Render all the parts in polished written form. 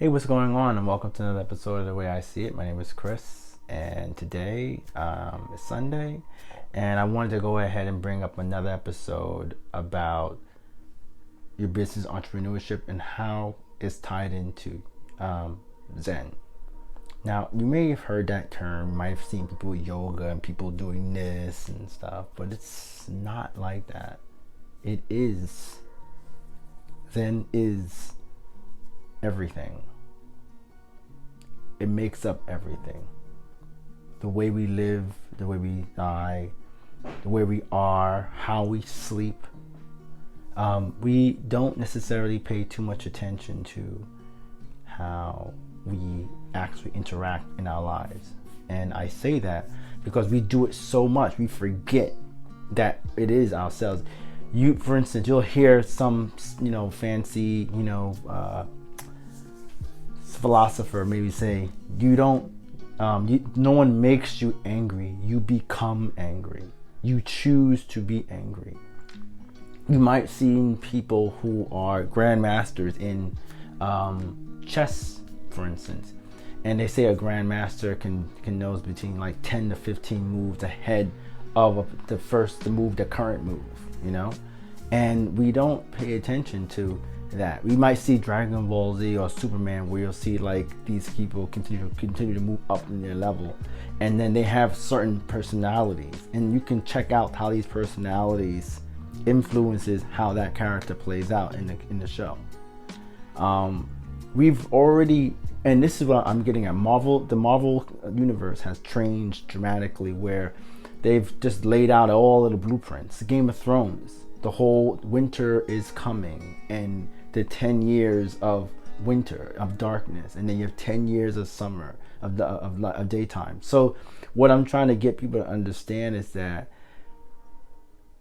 Hey, what's going on? And welcome to another episode of The Way I See It. My name is Chris, and today is Sunday, and I wanted to go ahead and bring up another episode about your business entrepreneurship and how it's tied into Zen. Now, you may have heard that term, you might have seen people with yoga and people doing this and stuff, but it's not like that. It is. Zen is everything. It makes up everything. The way we live, the way we die, the way we are, how we sleep. We don't necessarily pay too much attention to how we actually interact in our lives. And I say that because we do it so much, we forget that it is ourselves. For instance, you'll hear some, fancy, philosopher maybe say, no one makes you angry, you become angry. You choose to be angry. You might see people who are grandmasters in chess, for instance, and they say a grandmaster can knows between like 10 to 15 moves ahead of the current move, and we don't pay attention to that. We might see Dragon Ball Z or Superman, where you'll see like these people continue to move up in their level, and then they have certain personalities, and you can check out how these personalities influences how that character plays out in the show. We've already, and this is what I'm getting at. The Marvel universe has changed dramatically, where they've just laid out all of the blueprints. Game of Thrones, the whole winter is coming, and the 10 years of winter, of darkness, and then you have 10 years of summer, of daytime. So what I'm trying to get people to understand is that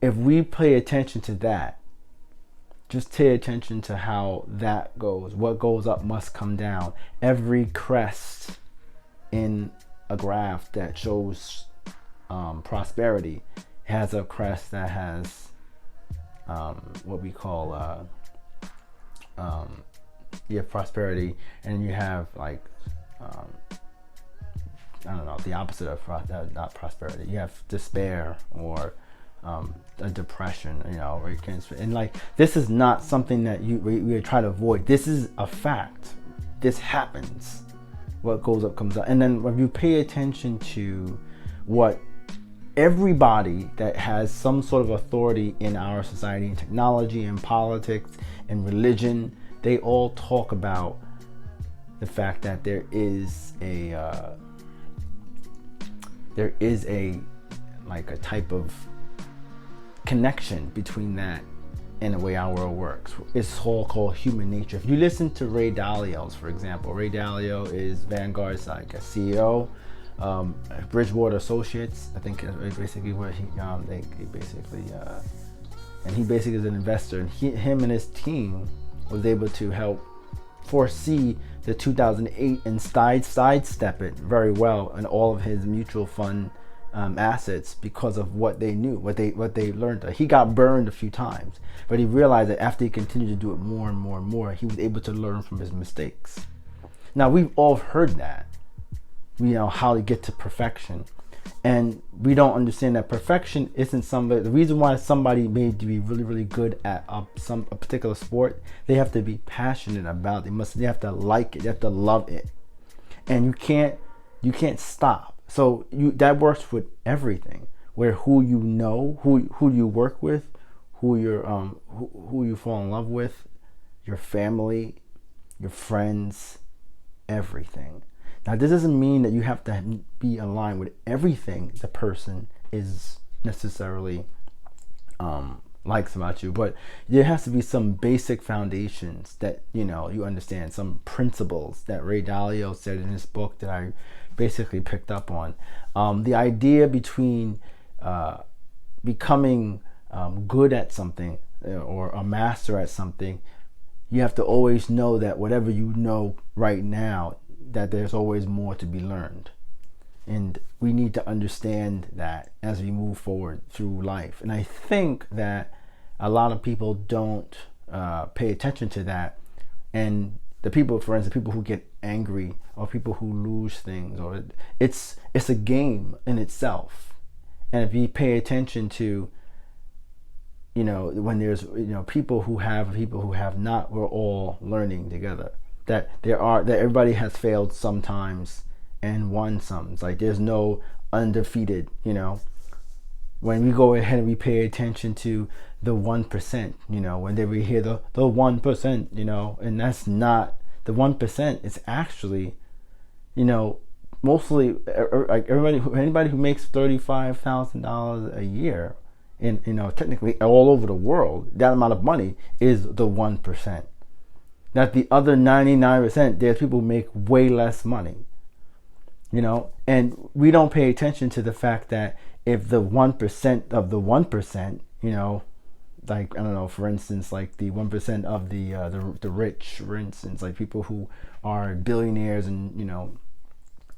if we pay attention to that, just pay attention to how that goes. What goes up must come down. Every crest in a graph that shows prosperity has a crest that has what we call you have prosperity, and you have like the opposite of not prosperity. You have despair or a depression, and like this is not something that we try to avoid. This is a fact. This happens. What goes up comes up. And then when you pay attention to what everybody that has some sort of authority in our society, in technology, in politics, in religion, they all talk about the fact that there is a like a type of connection between that and the way our world works. It's all called human nature. If you listen to Ray Dalio, for example, Ray Dalio is Vanguard's like a CEO. Bridgewater Associates, I think, is basically where he basically is an investor, and him and his team was able to help foresee the 2008 and sidestep it very well in all of his mutual fund assets because of what they knew, what they learned. He got burned a few times, but he realized that after he continued to do it more and more and more, he was able to learn from his mistakes. Now, we've all heard that. We know how to get to perfection, and we don't understand that perfection isn't somebody. The reason why somebody may be really, really good at a particular sport, they have to be passionate about it. They have to like it. They have to love it, and you can't stop. So that works with everything. Where who you know, who you work with, who you fall in love with, your family, your friends, everything. Now, this doesn't mean that you have to be aligned with everything the person is necessarily likes about you, but there has to be some basic foundations that you understand, some principles that Ray Dalio said in his book that I basically picked up on. The idea between becoming good at something or a master at something, you have to always know that whatever you know right now, that there's always more to be learned. And we need to understand that as we move forward through life. And I think that a lot of people don't pay attention to that. And The people, for instance, people who get angry or people who lose things, or it's a game in itself. And if you pay attention to, when there's people who have not, we're all learning together. That everybody has failed sometimes and won some. It's like there's no undefeated. When we go ahead and we pay attention to the 1%, when we hear the 1%, and that's not the 1%. It's actually, mostly like anybody who makes $35,000 a year, in technically all over the world, that amount of money is the 1%. That the other 99%, there's people who make way less money, and we don't pay attention to the fact that if the 1% of the 1%, like, I don't know, for instance, like the 1% of the rich, for instance, like people who are billionaires, and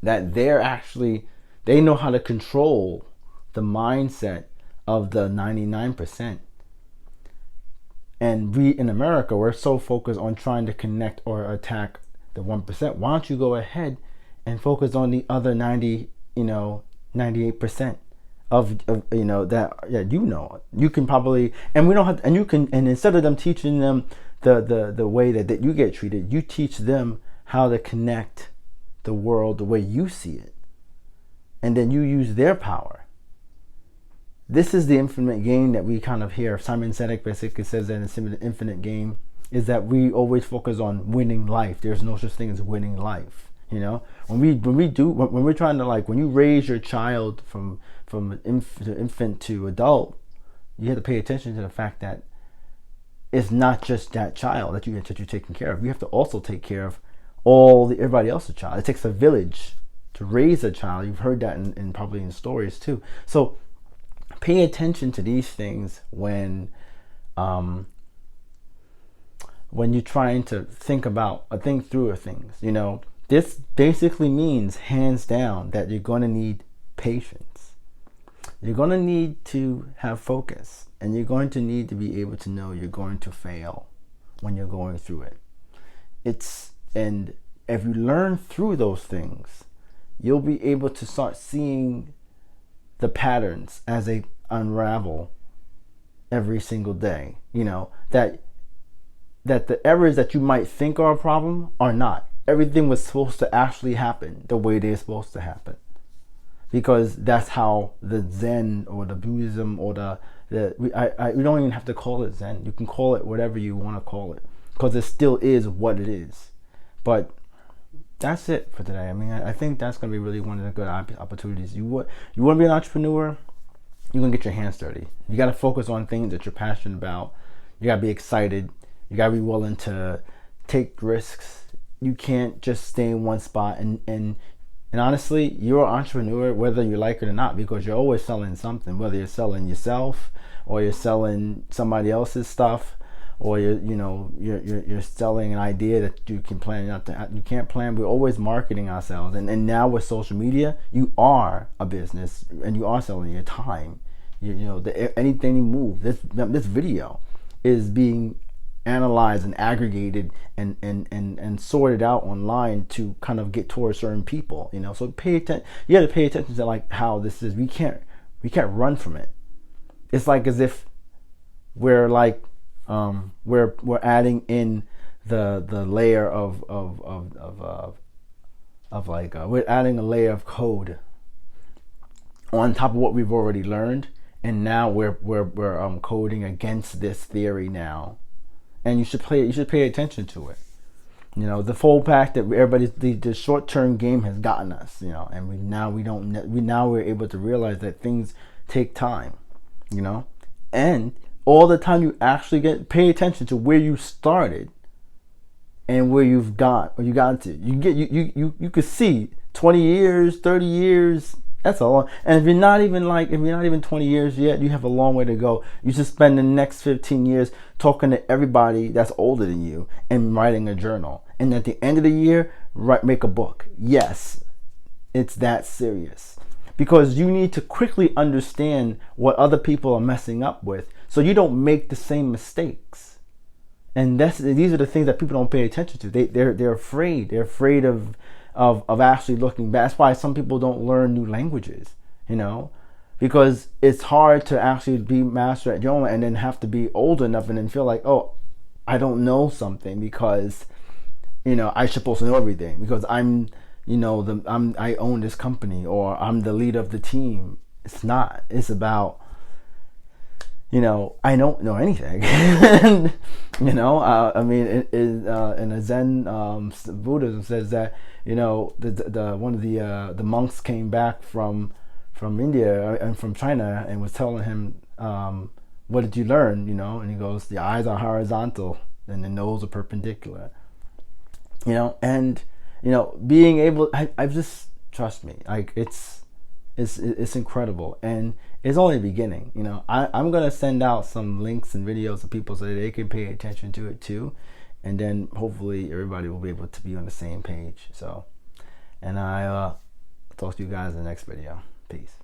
that they know how to control the mindset of the 99%. And we in America, we're so focused on trying to connect or attack the 1%. Why don't you go ahead and focus on the other 98% of that, you can probably, and we don't have, and you can, and instead of them teaching them the way that you get treated, you teach them how to connect the world the way you see it, and then you use their power. This is the infinite game that we kind of hear. Simon Sinek basically says that in the infinite game is that we always focus on winning life. There's no such thing as winning life. When we're trying to, like, when you raise your child from infant to adult, you have to pay attention to the fact that it's not just that child that you're taking care of. You have to also take care of everybody else's child. It takes a village to raise a child. You've heard that in probably in stories too. So pay attention to these things when you're trying to think through things. This basically means, hands down, that you're going to need patience. You're going to need to have focus, and you're going to need to be able to know you're going to fail when you're going through it. And if you learn through those things, you'll be able to start seeing the patterns as they unravel every single day. That the errors that you might think are a problem are not. Everything was supposed to actually happen the way they're supposed to happen, because that's how the Zen or the Buddhism or we don't even have to call it Zen. You can call it whatever you want to call it, because it still is what it is. But that's it for today. I mean, I think that's going to be really one of the good opportunities. You want to be an entrepreneur, you're going to get your hands dirty. You got to focus on things that you're passionate about. You got to be excited. You got to be willing to take risks. You can't just stay in one spot. And honestly, you're an entrepreneur whether you like it or not, because you're always selling something, whether you're selling yourself or you're selling somebody else's stuff, or you're selling an idea that you can plan not to. You can't plan. We're always marketing ourselves, and now with social media, you are a business, and you are selling your time. Anything you move. This video is being analyzed and aggregated and sorted out online to kind of get towards certain people. So pay attention. You got to pay attention to like how this is. We can't run from it. It's like as if we're like we're adding in the layer of like we're adding a layer of code on top of what we've already learned, and now we're coding against this theory now, and you should pay attention to it. The full fact that the short-term game has gotten us, and we're able to realize that things take time, and all the time you actually pay attention to where you started and where you've got to. You could see 20 years, 30 years. That's a long. And if you're not even 20 years yet, you have a long way to go. You should spend the next 15 years talking to everybody that's older than you and writing a journal. And at the end of the year, make a book. Yes, it's that serious. Because you need to quickly understand what other people are messing up with, so you don't make the same mistakes. And these are the things that people don't pay attention to. They're afraid. They're afraid of actually looking back. That's why some people don't learn new languages, you know, because it's hard to actually be master at your own and then have to be old enough and then feel like, oh, I don't know something because, you know, I'm supposed to know everything because I'm, you know, I own this company or I'm the leader of the team. It's not. It's about, you know, I don't know anything. You know, I mean, in a Zen Buddhism says that, you know, the one of the monks came back from India and from China and was telling him, what did you learn? You know, and he goes, the eyes are horizontal and the nose are perpendicular. You know, and you know, being able, I just trust me, like it's incredible, and it's only the beginning. You know, I'm gonna send out some links and videos to people so that they can pay attention to it too, and then hopefully everybody will be able to be on the same page. So, and I talk to you guys in the next video. Peace.